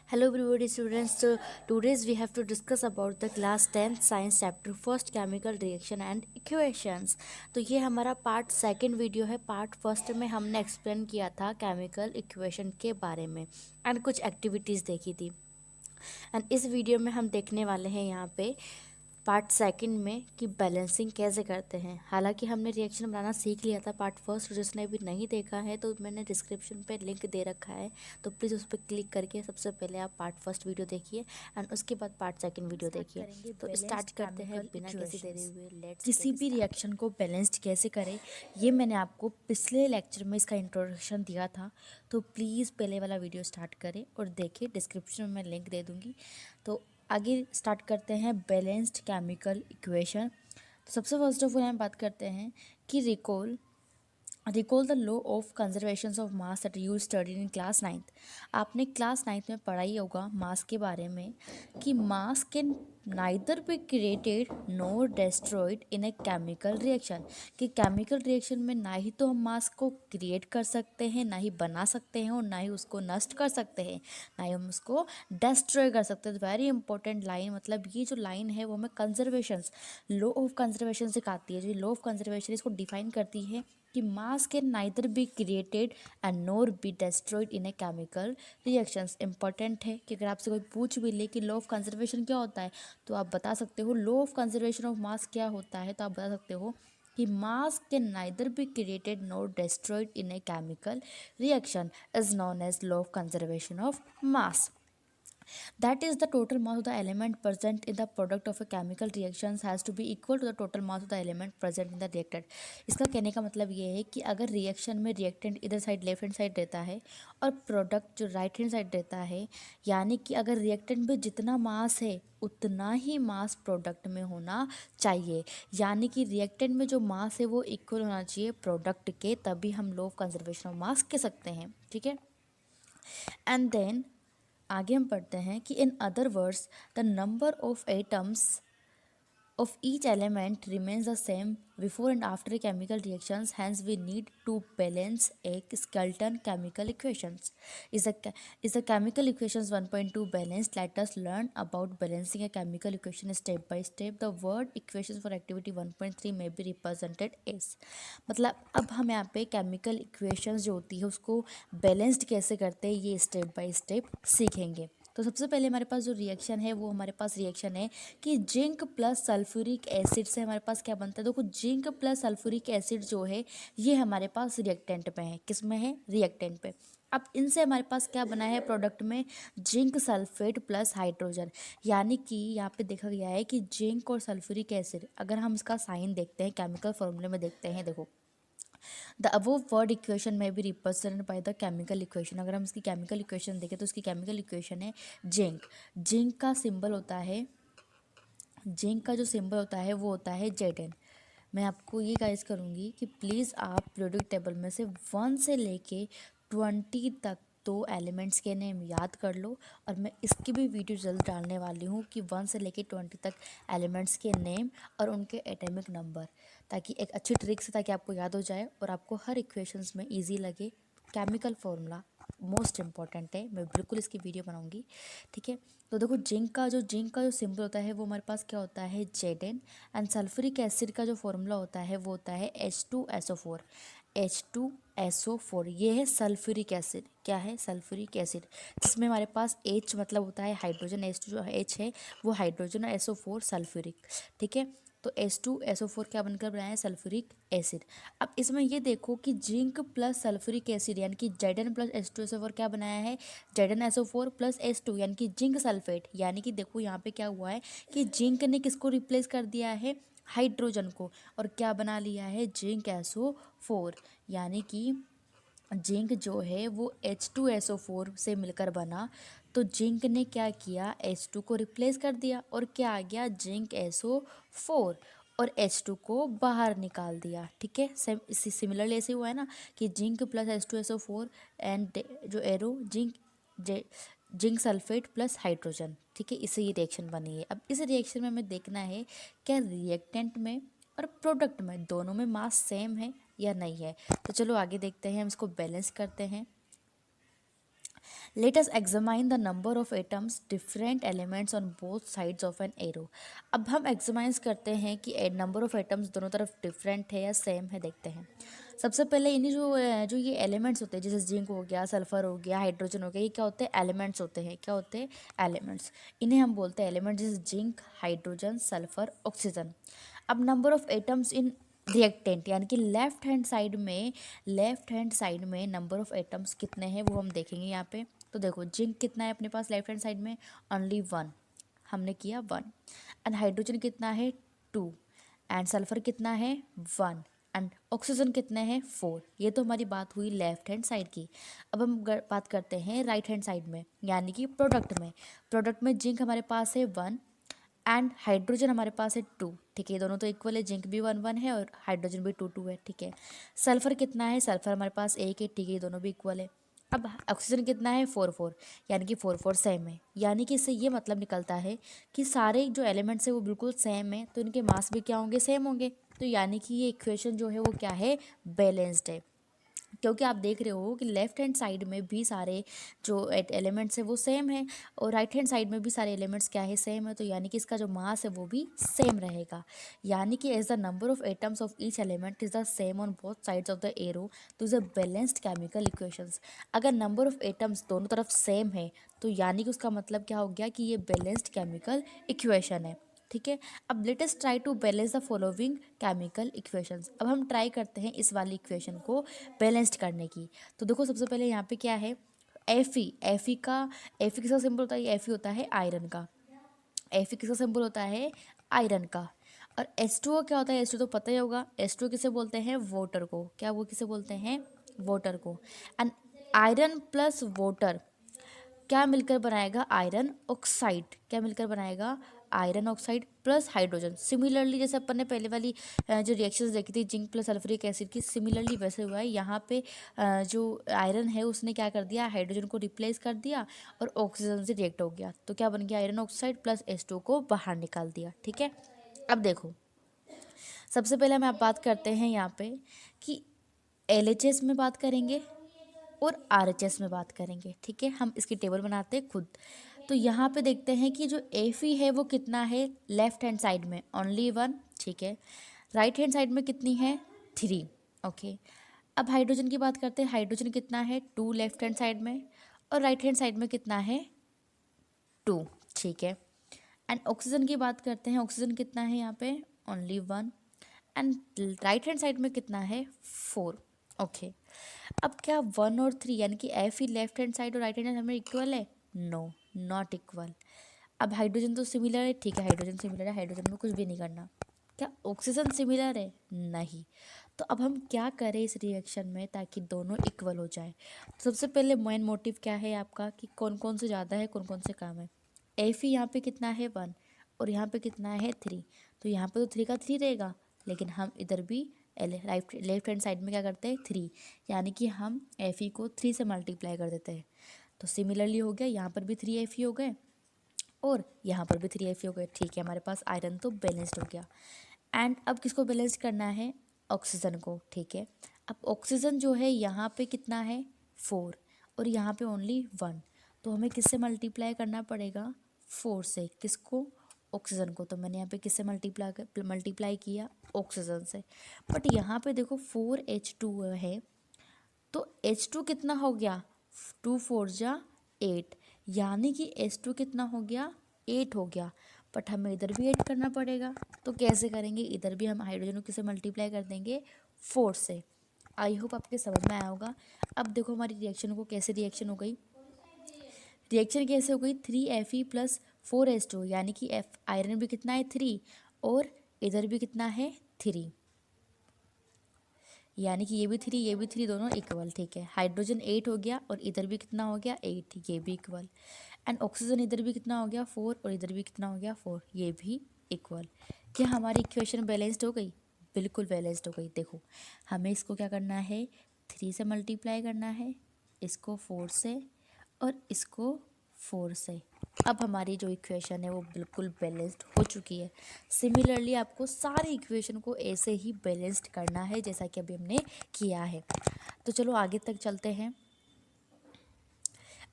Hello everybody students. So today's we have to discuss about the class 10th science chapter first chemical reaction and equations. तो ये हमारा part second video है. Part first में हमने explain किया था chemical equation के बारे में एंड कुछ एक्टिविटीज़ देखी थी. एंड इस वीडियो में हम देखने वाले हैं यहाँ पे पार्ट सेकंड में कि बैलेंसिंग कैसे करते हैं. हालांकि हमने रिएक्शन बनाना सीख लिया था पार्ट फर्स्ट. जिसने अभी नहीं देखा है तो मैंने डिस्क्रिप्शन पे लिंक दे रखा है, तो प्लीज़ उस पर क्लिक करके सबसे पहले आप पार्ट फर्स्ट वीडियो देखिए एंड उसके बाद पार्ट सेकंड वीडियो देखिए. तो स्टार्ट करते हैं बिना किसी देरी हुए. लेट्स किसी भी रिएक्शन को बैलेंस्ड कैसे करें, ये मैंने आपको पिछले लेक्चर में इसका इंट्रोडक्शन दिया था. तो प्लीज़ पहले वाला वीडियो स्टार्ट करें और देखें. डिस्क्रिप्शन में मैं लिंक दे दूँगी. तो आगे स्टार्ट करते हैं बैलेंस्ड केमिकल इक्वेशन. तो सबसे फर्स्ट ऑफ ऑल हम बात करते हैं कि recall the law of conservation of mass that you studied in class 9th. आपने क्लास 9th में पढ़ा ही होगा मास के बारे में कि mass can neither be created nor destroyed in a chemical reaction. कि केमिकल रिएक्शन में ना ही तो हम मास को क्रिएट कर सकते हैं, ना ही बना सकते हैं, और ना ही उसको नष्ट कर सकते हैं, ना ही हम उसको डिस्ट्रॉय कर सकते हैं. Very important line. मतलब ये जो लाइन है वो हमें कंजर्वेशन, लॉ ऑफ कंजर्वेशन सिखाती है. जो लॉ ऑफ कंजर्वेशन इसको डिफाइन करती है कि mass can neither be created and NOR be destroyed in a chemical reactions. Important है कि अगर आपसे कोई पूछ भी ले कि लॉ ऑफ कंजर्वेशन क्या होता है तो आप बता सकते हो. Law of conservation of mass क्या होता है तो आप बता सकते हो कि mass can neither be created nor destroyed in a chemical reaction is known as law of conservation of mass. That is, the total mass of the element present in the product of a chemical reactions has to be equal to the total mass of the element present in the reactant. इसका कहने का मतलब ये है कि अगर reaction में reactant इधर साइड लेफ्ट हैंड साइड रहता है और प्रोडक्ट जो राइट हैंड साइड रहता है, यानी कि अगर रिएक्टेंट में जितना मास है उतना ही मास प्रोडक्ट में होना चाहिए. यानी कि रिएक्टेंट में जो मास है वो इक्वल होना चाहिए प्रोडक्ट के, तभी हम लॉ ऑफ कंजर्वेशन ऑफ मास कह सकते हैं. ठीक है. एंड देन आगे हम पढ़ते हैं कि in other words the number of atoms of each element remains the same before and after chemical reactions. Hence we need to balance a skeleton chemical equations. Is the chemical equations 1.2 balanced? Let us learn about balancing a chemical equation step by step. The word equations for activity 1.3 may be represented as. मतलब अब हम यहाँ पे chemical equations जो होती है उसको balanced कैसे करते हैं ये स्टेप बाय स्टेप सीखेंगे. तो सबसे पहले हमारे पास जो रिएक्शन है वो हमारे पास रिएक्शन है कि जिंक प्लस सल्फ्यूरिक एसिड से हमारे पास क्या बनता है. देखो जिंक प्लस सल्फ्यूरिक एसिड जो है ये हमारे पास रिएक्टेंट पे है. किस में है? रिएक्टेंट पे. अब इनसे हमारे पास क्या बना है प्रोडक्ट में? Zinc sulphate plus hydrogen. यानी कि यहाँ पे देखा गया है कि जिंक और सल्फ्यूरिक एसिड, अगर हम इसका साइन देखते हैं केमिकल फॉर्मूले में देखते हैं, देखो द अबव वर्ड इक्वेशन में भी represented by the chemical equation. अगर हम इसकी केमिकल इक्वेशन देखें तो इसकी केमिकल इक्वेशन है जिंक. जिंक का सिंबल होता है, जिंक का जो सिंबल होता है वो होता है Zn. मैं आपको ये गाइस करूँगी कि प्लीज़ आप प्रोडक्ट टेबल में से 1 से लेके 20 तक तो एलिमेंट्स के नेम याद कर लो. और मैं इसकी भी वीडियो जल्द डालने वाली हूँ कि 1 से लेके 20 तक एलिमेंट्स के नेम और उनके एटॉमिक नंबर, ताकि एक अच्छी ट्रिक से ताकि आपको याद हो जाए और आपको हर इक्वेशंस में इजी लगे. केमिकल फॉर्मूला मोस्ट इंपॉर्टेंट है. मैं बिल्कुल इसकी वीडियो बनाऊंगी. ठीक है. तो देखो जिंक का जो सिंबल होता है वो हमारे पास क्या होता है? Zn. एंड सल्फ्यूरिक एसिड का जो फॉर्मूला होता है वो होता है H2SO4. H2SO4 ये है सल्फ्यूरिक एसिड. क्या है? Sulphuric acid. जिसमें हमारे पास H मतलब होता है हाइड्रोजन. H2 जो H है वो हाइड्रोजन और SO4 सल्फ्यूरिक. ठीक है. तो H2SO4 क्या बनकर बनाया है? Sulphuric acid. अब इसमें ये देखो कि जिंक प्लस सल्फ्यूरिक एसिड यानी कि Zn प्लस H2SO4 क्या बनाया है? ZnSO4 प्लस H2 यानी कि जिंक सल्फेट. यानी कि देखो यहाँ पे क्या हुआ है कि जिंक ने किसको रिप्लेस कर दिया है? हाइड्रोजन को. और क्या बना लिया है? Zinc SO4. यानी कि जिंक जो है वो H2SO4 से मिलकर बना. तो जिंक ने क्या किया? H2 को रिप्लेस कर दिया और क्या आ गया? Zinc SO4. और H2 को बाहर निकाल दिया. ठीक है. सेम इसी सिमिलरली ऐसे हुआ है ना कि जिंक प्लस H2SO4 एंड जो arrow zinc sulphate plus hydrogen. ठीक है. इससे ये रिएक्शन बनी है. अब इस रिएक्शन में हमें देखना है क्या रिएक्टेंट में और प्रोडक्ट में दोनों में मास सेम है या नहीं है. तो चलो आगे देखते हैं. हम इसको बैलेंस करते हैं. Let us examine the number of atoms different elements on both sides of an arrow. अब हम एग्जामाइज करते हैं कि नंबर ऑफ एटम्स दोनों तरफ डिफरेंट है या सेम है, देखते हैं। सबसे पहले इन्हीं जो ये एलिमेंट्स होते हैं, जैसे जिंक हो गया, सल्फर हो गया, हाइड्रोजन हो गया, ये क्या होते हैं? एलिमेंट्स होते हैं। क्या होते हैं? एलिमेंट्स। इन्हें हम बोलते हैं एलिमेंट्स, जैसे जिंक, हाइड्रोजन, सल्फर, ऑक्सीजन। अब number of atoms in reactant, यानी कि लेफ्ट हैंड साइड में नंबर ऑफ एटम्स कितने हैं वो हम देखेंगे यहाँ पे। तो देखो, जिंक कितना है अपने पास लेफ्ट हैंड साइड में? ओनली वन, हमने किया वन। एंड हाइड्रोजन कितना है? टू। एंड सल्फर कितना है? वन। एंड ऑक्सीजन कितने हैं? फोर। ये तो हमारी बात हुई लेफ्ट हैंड साइड की। अब हम बात करते हैं राइट हैंड साइड में, यानी कि प्रोडक्ट में जिंक हमारे पास है वन एंड हाइड्रोजन हमारे पास है टू। ठीक है, ये दोनों तो इक्वल है, जिंक भी वन वन है और हाइड्रोजन भी टू टू है। ठीक है, सल्फर कितना है? सल्फर हमारे पास एक है। ठीक है, ये दोनों भी इक्वल है। अब ऑक्सीजन कितना है? फोर फोर, यानी कि फोर फोर सेम है। यानी कि इससे ये मतलब निकलता है कि सारे जो एलिमेंट्स है वो बिल्कुल सेम है, तो इनके मास भी क्या होंगे? सेम होंगे। तो यानी कि ये इक्वेशन जो है वो क्या है? बैलेंस्ड है। क्योंकि आप देख रहे हो कि लेफ्ट हैंड साइड में भी सारे जो एलिमेंट्स है वो सेम है और राइट हैंड साइड में भी सारे एलिमेंट्स क्या है? सेम है। तो यानी कि इसका जो मास है वो भी सेम रहेगा। यानी कि as the number of atoms of each element is the same on both sides of the arrow, तो is a balanced chemical equations. अगर नंबर ऑफ एटम्स दोनों तरफ सेम है तो यानी कि उसका मतलब क्या हो गया? कि ये बैलेंस्ड केमिकल इक्वेशन है। ठीक है, अब let us try to balance the following chemical equations. अब हम ट्राई करते हैं इस वाली इक्वेशन को बैलेंस्ड करने की। तो देखो, सबसे पहले यहाँ पे क्या है? एफी किसका सिंबल होता है? एफी होता है आयरन का। एफी किसका सिंबल होता है? आयरन का। और H2O क्या होता है? H2 तो पता ही होगा। H2 किसे बोलते हैं? वाटर को। क्या वो किसे बोलते हैं? वाटर को। एंड आयरन प्लस वाटर क्या मिलकर बनाएगा? Iron oxide. क्या मिलकर बनाएगा? Iron oxide plus hydrogen. Similarly जैसे अपन ने पहले वाली जो रिएक्शंस देखी थी जिंक प्लस सल्फ्यूरिक एसिड की, सिमिलरली वैसे हुआ है यहाँ पे। जो आयरन है उसने क्या कर दिया? हाइड्रोजन को रिप्लेस कर दिया और ऑक्सीजन से रिएक्ट हो गया। तो क्या बन गया? आयरन ऑक्साइड प्लस H2 को बाहर निकाल दिया। ठीक है, अब देखो, सबसे पहले हम आप बात करते हैं यहाँ पे कि LHS में बात करेंगे और RHS में बात करेंगे। ठीक है, हम इसकी टेबल बनाते हैं खुद। तो यहाँ पे देखते हैं कि जो Fe है वो कितना है लेफ्ट हैंड साइड में? Only one. ठीक है, राइट हैंड साइड में कितनी है? थ्री। ओके, अब हाइड्रोजन की बात करते हैं। हाइड्रोजन कितना है? टू लेफ्ट हैंड साइड में, और राइट हैंड साइड में कितना है? टू। ठीक है, एंड ऑक्सीजन की बात करते हैं। ऑक्सीजन कितना है यहाँ पे? Only one. And right hand side में कितना है? फोर। ओके, अब क्या वन और थ्री यानी कि एफ ही लेफ्ट हैंड साइड और राइट हैंड साइड में इक्वल है? No, not equal. अब हाइड्रोजन तो सिमिलर है। ठीक है, हाइड्रोजन सिमिलर है, हाइड्रोजन में कुछ भी नहीं करना। क्या ऑक्सीजन सिमिलर है? नहीं। तो अब हम क्या करें इस रिएक्शन में ताकि दोनों इक्वल हो जाए? तो सबसे पहले मेन मोटिव क्या है आपका कि कौन कौन से ज़्यादा है, कौन कौन से कम है। एफ ही यहाँ पे कितना है? वन, और यहाँ पे कितना है? थ्री। तो यहाँ पे तो थ्री का थ्री रहेगा, लेकिन हम इधर भी लेफ्ट हैंड साइड में क्या करते हैं? थ्री, यानी कि हम एफ ई को थ्री से मल्टीप्लाई कर देते हैं। तो सिमिलरली हो गया, यहाँ पर भी थ्री एफ ई हो गए और यहाँ पर भी थ्री एफ ई हो गए। ठीक है, हमारे पास आयरन तो बैलेंस्ड हो गया। एंड अब किसको बैलेंस करना है? ऑक्सीजन को। ठीक है, अब ऑक्सीजन जो है यहाँ पे कितना है? फोर, और यहाँ पे ओनली वन। तो हमें किससे मल्टीप्लाई करना पड़ेगा? फोर से। किसको? ऑक्सीजन को। तो मैंने यहाँ पे किससे मल्टीप्लाई किया? ऑक्सीजन से। बट यहाँ पे देखो 4H2 है, तो H2 कितना हो गया? टू फोर जा एट, यानी कि H2 कितना हो गया? एट हो गया। बट हमें इधर भी ऐड करना पड़ेगा, तो कैसे करेंगे? इधर भी हम हाइड्रोजन को किससे मल्टीप्लाई कर देंगे? फोर से। आई होप आपके समझ में आया होगा। अब देखो हमारी रिएक्शन को कैसे रिएक्शन हो गई। रिएक्शन कैसे हो गई? Three F E plus four H two, यानी कि एफ आयरन भी कितना है? थ्री, और इधर भी कितना है? थ्री, यानी कि ये भी थ्री, ये भी थ्री, दोनों इक्वल। ठीक है, हाइड्रोजन एट हो गया और इधर भी कितना हो गया? एट, ये भी इक्वल। एंड ऑक्सीजन इधर भी कितना हो गया? फोर, और इधर भी कितना हो गया? फोर, ये भी इक्वल। क्या हमारी इक्वेशन बैलेंस्ड हो गई? बिल्कुल बैलेंस्ड हो गई। देखो, हमें इसको क्या करना है? थ्री से मल्टीप्लाई करना है, इसको फोर से, और इसको फोर से। अब हमारी जो इक्वेशन है वो बिल्कुल बैलेंस्ड हो चुकी है। सिमिलरली आपको सारी इक्वेशन को ऐसे ही बैलेंस्ड करना है जैसा कि अभी हमने किया है। तो चलो आगे तक चलते हैं।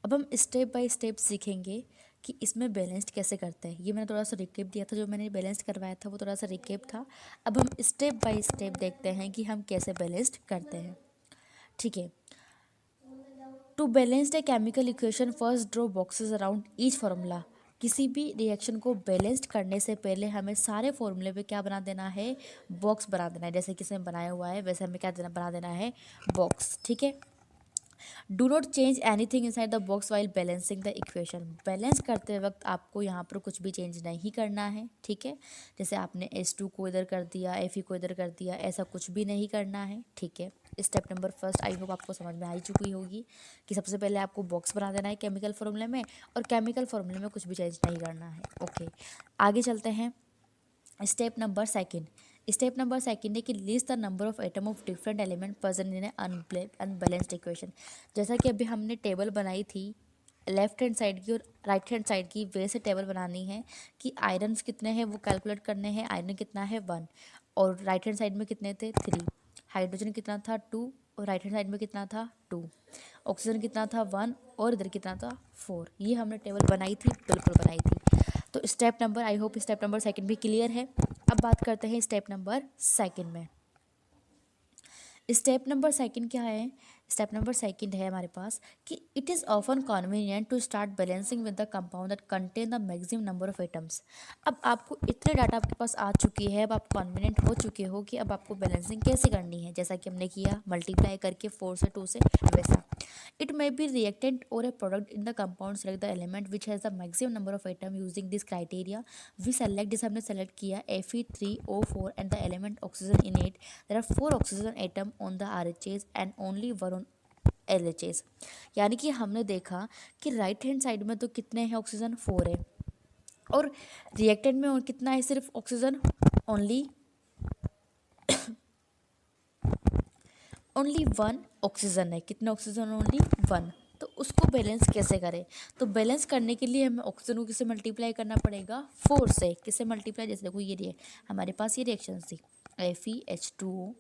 अब हम स्टेप बाय स्टेप सीखेंगे कि इसमें बैलेंस्ड कैसे करते हैं। ये मैंने थोड़ा सा रिकेप दिया था, जो मैंने बैलेंस्ड करवाया था वो थोड़ा सा रिकेप था। अब हम स्टेप बाय स्टेप देखते हैं कि हम कैसे बैलेंस्ड करते हैं। ठीक है। To balanced a chemical equation first draw boxes around each formula. किसी भी रिएक्शन को बैलेंस्ड करने से पहले हमें सारे फॉर्मूले पे क्या बना देना है, बॉक्स बना देना है। जैसे कि इसमें बनाया हुआ है वैसे हमें क्या बना देना है, बॉक्स। ठीक है। Do not change anything inside the box while balancing the equation. Balance करते वक्त आपको यहाँ पर कुछ भी चेंज नहीं करना है। ठीक है। जैसे आपने S2 को इधर कर दिया, Fe को इधर कर दिया, ऐसा कुछ भी नहीं करना है। ठीक है। Step number first I hope आपको समझ में आ ही चुकी होगी कि सबसे पहले आपको बॉक्स बना देना है केमिकल फॉर्मूले में, और केमिकल फॉर्मूले में कुछ भी चेंज नहीं करना है। ओके, आगे चलते हैं। Step number second. Step number second है कि list the number of atom of different element present in unbalanced equation. जैसा कि अभी हमने टेबल बनाई थी लेफ्ट हैंड साइड की और राइट हैंड साइड की, वैसे टेबल बनानी है कि आयरन्स कितने हैं वो कैलकुलेट करने हैं। आयरन कितना है 1, और राइट हैंड साइड में कितने थे 3। हाइड्रोजन कितना था 2, और राइट हैंड साइड में कितना था 2। ऑक्सीजन कितना था 1, और इधर कितना था 4। ये हमने टेबल बनाई थी, बिल्कुल बनाई थी। तो step number, I hope step number second भी क्लियर है। अब बात करते हैं स्टेप नंबर सेकंड में। स्टेप नंबर सेकंड क्या है? स्टेप नंबर सेकंड है हमारे पास कि it is often convenient to start balancing with the compound that contain the maximum number of atoms. अब आपको इतने डाटा आपके पास आ चुकी है, अब आप कन्वीनियंट हो चुके हो कि अब आपको बैलेंसिंग कैसे करनी है। जैसा कि हमने किया मल्टीप्लाई करके 4 से 2 से, वैसा। It may be reactant or a product in the compound. Select the element which has the maximum number of atom using this criteria. We select, जैसे हमने select किया Fe3O4 and the element oxygen in it. There are 4 oxygen atom on the RHS and only 1 on LHS। यानी कि हमने देखा कि right hand side में तो कितने हैं ऑक्सीजन 4 है, और रिएक्टेंट में और कितना है सिर्फ ऑक्सीजन ओनली 1 ऑक्सीजन है। कितने ऑक्सीजन? ओनली 1। तो उसको बैलेंस कैसे करें? तो बैलेंस करने के लिए हमें ऑक्सीजन को किससे मल्टीप्लाई करना पड़ेगा? 4 से। किससे मल्टीप्लाई? जैसे देखो ये हमारे पास ये रिएक्शन थी FeH2O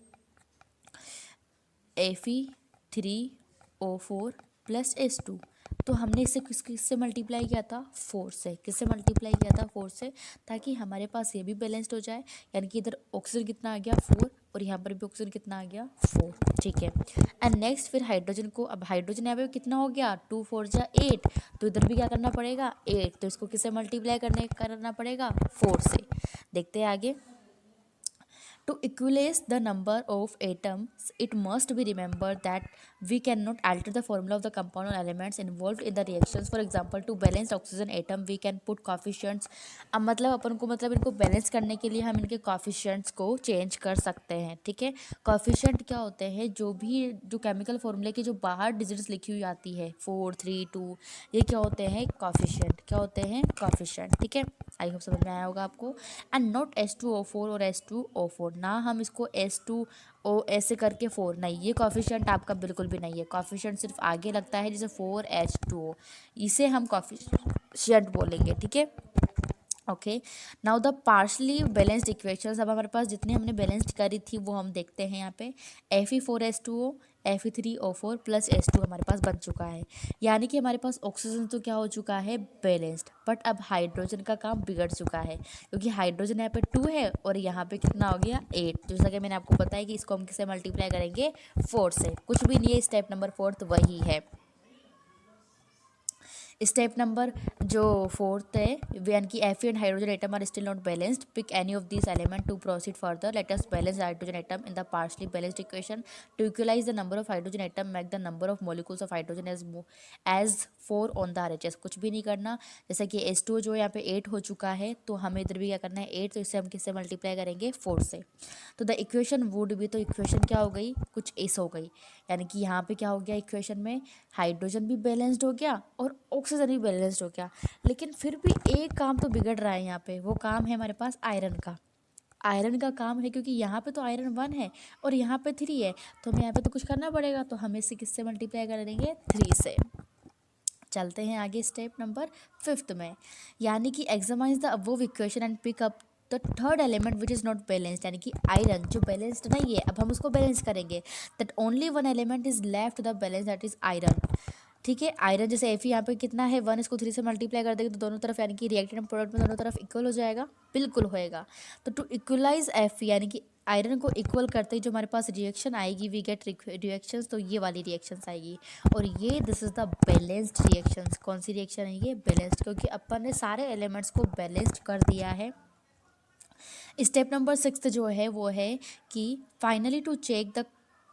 Fe3O4 प्लस H2। तो हमने इसे किससे मल्टीप्लाई किया था? 4 से। किससे मल्टीप्लाई किया था? 4 से, ताकि हमारे पास ये भी बैलेंस्ड हो जाए। यानी कि इधर ऑक्सीजन कितना आ गया 4, और यहाँ पर भी ऑक्सीजन कितना आ गया 4। ठीक है। एंड नेक्स्ट फिर हाइड्रोजन को, अब हाइड्रोजन यहाँ पे कितना हो गया 2 4 जा 8, तो इधर भी क्या करना पड़ेगा 8। तो इसको किससे मल्टीप्लाई करना पड़ेगा 4 से। देखते हैं आगे। To equalize the number of atoms, it must be remembered that we cannot alter the formula of the compound or elements involved in the reactions. For example, to balance oxygen atom, we can put coefficients। अब मतलब अपन को इनको balance करने के लिए हम इनके coefficients को चेंज कर सकते हैं। ठीक है। coefficient क्या होते हैं? जो केमिकल फॉर्मूले की जो बाहर डिजिट्स लिखी हुई आती है 4 3 2, ये क्या होते हैं? coefficient। क्या होते हैं? coefficient। ठीक है। आई होप समझ में आया होगा आपको। एंड नॉट H2O4 और H2O4, ना हम इसको H2O ऐसे करके 4, नहीं, ये कॉफिशिएंट आपका बिल्कुल भी नहीं है। कॉफिशिएंट सिर्फ आगे लगता है, जैसे 4H2O, इसे हम कॉफिशिएंट बोलेंगे। ठीक है। Okay, now the partially balanced equations. अब हमारे पास जितनी हमने बैलेंस्ड करी थी वो हम देखते हैं यहाँ पे। Fe4H2O Fe3O4 प्लस H2 हमारे पास बन चुका है। यानी कि हमारे पास ऑक्सीजन तो क्या हो चुका है? बैलेंस्ड। बट अब हाइड्रोजन का काम बिगड़ चुका है, क्योंकि हाइड्रोजन यहाँ पे 2 है और यहाँ पे कितना हो गया 8। जैसा कि मैंने आपको बताया कि इसको हम किससे मल्टीप्लाई करेंगे? 4 से। कुछ भी नहीं है, स्टेप नंबर 4 वही है। स्टेप नंबर जो 4 है, यानी कि Fe and hydrogen atom are still not balanced. Pick any of these elements to proceed further. Let us balance the hydrogen atom in the partially balanced equation. To equalize the number of hydrogen atom, make the number of molecules of hydrogen as 4 on the RHS। कुछ भी नहीं करना। जैसे कि H2 जो यहाँ पे 8 हो चुका है, तो हमें इधर भी क्या करना है 8, तो इससे हम किससे मल्टीप्लाई करेंगे? 4 से। तो द इक्वेशन वुड भी, तो इक्वेशन क्या हो गई? कुछ ऐसा हो गई। यानी कि यहाँ पे क्या हो गया इक्वेशन में? हाइड्रोजन भी बैलेंस्ड हो गया और ऑक्सीजन भी बैलेंस्ड हो गया। लेकिन फिर भी एक काम तो बिगड़ रहा है यहाँ पे। वो काम है हमारे पास आयरन का। आयरन का काम है, क्योंकि यहाँ पे तो आयरन 1 है और यहाँ पे 3 है, तो हमें यहाँ पे तो कुछ करना पड़ेगा। तो हम इसे किससे मल्टीप्लाई कर देंगे? 3 से। चलते हैं आगे स्टेप नंबर 5 में, यानी कि examine the above equation and pick up the third element which is not balanced. यानी कि आयरन जो बैलेंस्ड नहीं है, अब हम उसको बैलेंस करेंगे। That only 1 element is left the balance, that is iron. ठीक है। आयरन जैसे एफ यहाँ पे कितना है 1, इसको 3 से मल्टीप्लाई कर देंगे तो दोनों तरफ यानी कि रिएक्टेंट एंड प्रोडक्ट में दोनों तरफ इक्वल हो जाएगा, बिल्कुल होएगा। तो टू इक्वलाइज एफ यानी कि आयरन को इक्वल करते ही जो हमारे पास रिएक्शन आएगी वी गेट रिएक्शंस, तो ये वाली रिएक्शंस आएगी। और ये this is the balanced reactions. कौन सी रिएक्शन है ये? बैलेंस्ड, क्योंकि अपन ने सारे एलिमेंट्स को बैलेंस्ड कर दिया है। स्टेप नंबर 6 जो है वो है कि finally to check the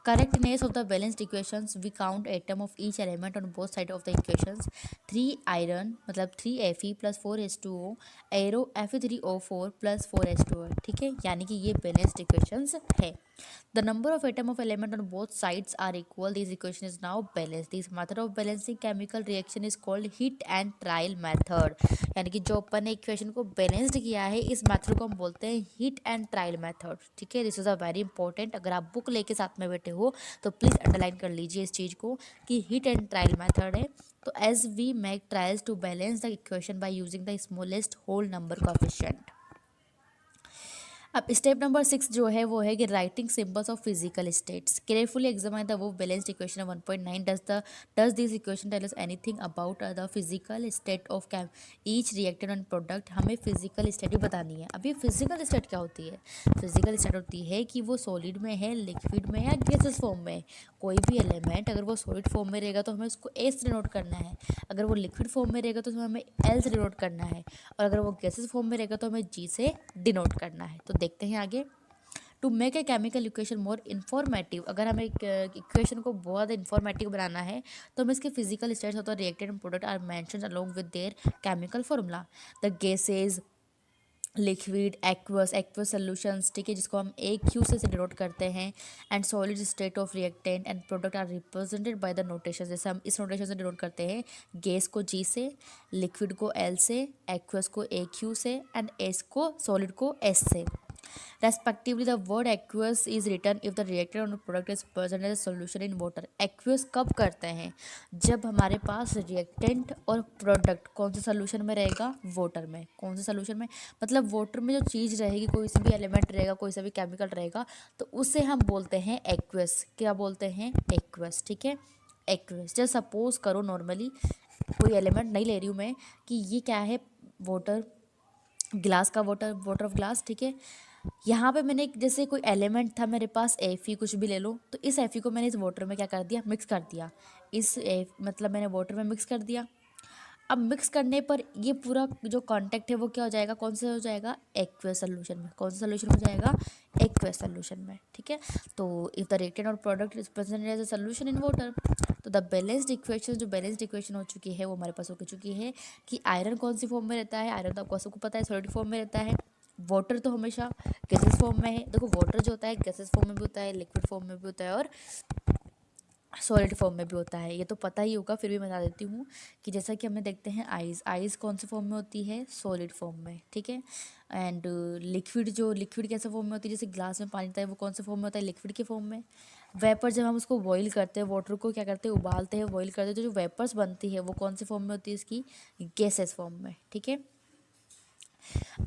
correctness of the balanced equations we count atom of each element on both sides of the equations। 3 iron मतलब 3 Fe plus 4 H2O arrow Fe3O4 plus 4 H2O, ठीक है, यानी कि ये बैलेंस्ड इक्वेशंस है। The number of atom of element on both sides are equal, this equation is now balanced। This method of balancing chemical reaction is called heat and trial method। यानी कि जो अपन ने इक्वेशन को balanced किया है इस method को हम बोलते हैं हीट एंड ट्रायल मेथड, ठीक है। This is a very important, अगर आप बुक लेके साथ में बैठे हो तो प्लीज़ अंडरलाइन कर लीजिए इस चीज़ को कि हीट एंड ट्रायल मेथड है। तो as we make trials to balance the equation by using the smallest whole number coefficient. अब स्टेप नंबर 6 जो है वो है कि writing symbols of physical states. Carefully examine the वो balanced equation 1.9। Does this equation tell us anything about the physical state of came each reactant and product. हमें physical state ही बतानी है। अभी फिजिकल स्टेट क्या होती है? फिजिकल स्टेट होती है कि वो सॉलिड में है, लिक्विड में या गैसेस फॉर्म में है। कोई भी एलिमेंट अगर वो सॉलिड फॉर्म में रहेगा तो हमें उसको एस डिनोट करना है, अगर वो लिक्विड फॉर्म में रहेगा तो हमें एल से डिनोट करना है, और अगर वो गैसेस फॉर्म में रहेगा तो हमें जी से डिनोट करना है। तो देखते हैं आगे। To make a chemical equation more informative, अगर हमें इक्वेशन को बहुत इन्फॉर्मेटिव बनाना है तो हमें इसके फिजिकल स्टेट्स होता है reactant and product are mentioned along with their chemical formula. The gases, liquid, aqueous, aqueous solutions, ठीक है, जिसको हम ए क्यू से डिनोट करते हैं, and solid state of reactant and product are represented by the notation. जैसे हम इस नोटेशन से डिनोट करते हैं, गैस को जी से, लिक्विड को एल से, एक्वस को ए क्यू से, एंड एस को, सॉलिड को एस से। Respectively, the word aqueous is written if the reactant or product is present as a solution in water। aqueous कब करते हैं? जब हमारे पास रिएक्टेंट और प्रोडक्ट कौन से सोल्यूशन में रहेगा? वाटर में। कौन से सोल्यूशन में? मतलब वाटर में जो चीज़ रहेगी, कोई सा भी एलिमेंट रहेगा, कोई सा भी केमिकल रहेगा, तो उसे हम बोलते हैं एक्वस। क्या बोलते हैं? एक्वस, ठीक है, एक्वस। जैसे सपोज करो नॉर्मली कोई एलिमेंट नहीं ले रही हूँ मैं, कि ये क्या है, वाटर, ग्लास का वाटर, वाटर ऑफ ग्लास, ठीक है। यहाँ पे मैंने जैसे कोई एलिमेंट था मेरे पास, एफी कुछ भी ले लो, तो इस एफी को मैंने इस वाटर में क्या कर दिया? मिक्स कर दिया। मतलब मैंने वाटर में मिक्स कर दिया। अब मिक्स करने पर ये पूरा जो कांटेक्ट है वो क्या हो जाएगा? कौन सा हो जाएगा? एक्वस सोल्यूशन में। कौन सा सोल्यूशन हो जाएगा? एक्वस सोल्यूशन में, ठीक है। तो इफ द रिएक्टेंट और product is present as a solution in water, तो द बैलेंस्ड इक्वेशन, जो बैलेंस्ड इक्वेशन हो चुकी है वो हमारे पास हो चुकी है कि आयरन कौन सी फॉर्म में रहता है? आयरन तो आपको सबको पता है सॉलिड फॉर्म में रहता है। वाटर तो हमेशा गैसेस फॉर्म में है। देखो वाटर जो होता है गैसेस फॉर्म में भी होता है, लिक्विड फॉर्म में भी होता है, और सॉलिड फॉर्म में भी होता है। ये तो पता ही होगा, फिर भी बता देती हूँ कि जैसा कि हमें देखते हैं आइस, आइस कौन से फॉर्म में होती है? सॉलिड फॉर्म में, ठीक है। एंड लिक्विड, जो लिक्विड कैसे फॉर्म में होती है? जैसे ग्लास में पानी होता है, वो कौन से फॉर्म में होता है? लिक्विड के फॉर्म में। वेपर, जब हम उसको बॉईल करते हैं, वाटर को क्या करते हैं? उबालते हैं, बॉईल करते हैं, तो जो वेपर्स बनती है वो कौन से फॉर्म में होती है? इसकी गैसेस फॉर्म में, ठीक है।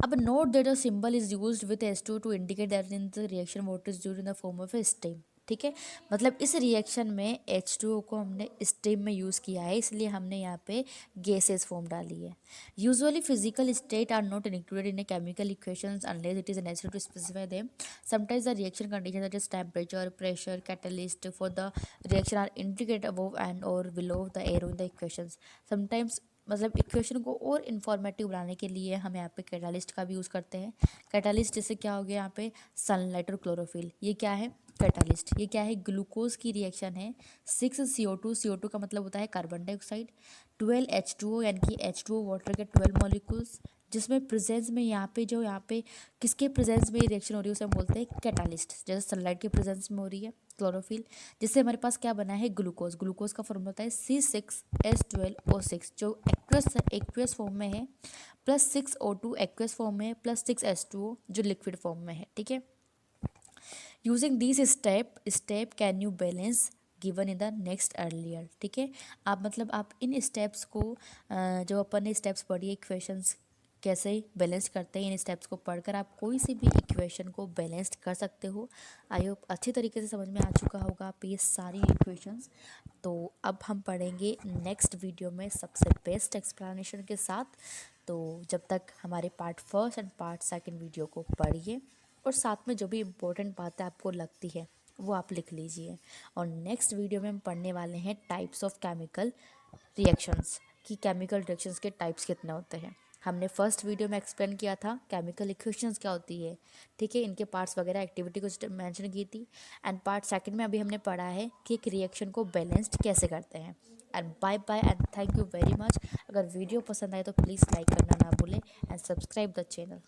अब note that a symbol is used with H2 to indicate that in the reaction water is used in the form of a steam, ठीक है। मतलब इस रिएक्शन में H2O को हमने स्टीम में यूज़ किया है, इसलिए हमने यहाँ पे गैसेस फॉर्म डाली है। Usually physical state are not included in a chemical equations unless it is necessary to specify them. Sometimes the reaction condition that is temperature, pressure, catalyst for the reaction are indicated above and और below the arrow in the equations. Sometimes मतलब equation को और informative बनाने के लिए हम यहाँ पे कैटालिस्ट का भी यूज़ करते हैं। कैटालिस्ट जैसे क्या हो गया यहाँ पे? सनलाइट और क्लोरोफिल। ये क्या है? कैटालिस्ट। ये क्या है? ग्लूकोज की रिएक्शन है। 6 CO2, CO2 का मतलब होता है कार्बन डाइऑक्साइड, 12 H2O यानी कि H2O वाटर के 12 मॉलिक्यूल्स, जिसमें प्रेजेंस में यहाँ पे किसके प्रेजेंस में ये रिएक्शन हो रही है उसे हम बोलते हैं कैटालिस्ट। जैसे सनलाइट के प्रेजेंस में हो रही है क्लोरोफिल, जिससे हमारे पास क्या बना है? ग्लूकोज। ग्लूकोज का फॉर्मूला होता है C6H12O6 जो एक्वस फॉर्म में है, प्लस 6O2 एक्वस फॉर्म में है, प्लस 6H2O जो लिक्विड फॉर्म में है, ठीक है। Using this step can you balance given in the next earlier, ठीक है। आप मतलब आप इन स्टेप्स को जो अपन ने स्टेप्स पढ़ी है इक्वेशंस कैसे बैलेंस करते हैं। इन स्टेप्स को पढ़कर आप कोई सी भी इक्वेशन को बैलेंस्ड कर सकते हो। आई होप अच्छी तरीके से समझ में आ चुका होगा आप ये सारी इक्वेशंस। तो अब हम पढ़ेंगे नेक्स्ट वीडियो में सबसे बेस्ट एक्सप्लेनेशन के साथ। तो जब तक हमारे part first and part second video को पढ़िए और साथ में जो भी इम्पोर्टेंट बातें आपको लगती है वो आप लिख लीजिए। और नेक्स्ट वीडियो में हम पढ़ने वाले हैं टाइप्स ऑफ केमिकल रिएक्शंस, कि केमिकल रिएक्शंस के टाइप्स कितने होते हैं। हमने फर्स्ट वीडियो में एक्सप्लेन किया था केमिकल इक्वेशंस क्या होती है, ठीक है, इनके पार्ट्स वगैरह एक्टिविटी को मेंशन की थी। एंड पार्ट सेकंड में अभी हमने पढ़ा है कि एक रिएक्शन को बैलेंस्ड कैसे करते हैं। And bye bye and thank you very much. अगर वीडियो पसंद आए तो प्लीज़ लाइक करना ना भूलें एंड सब्सक्राइब द चैनल।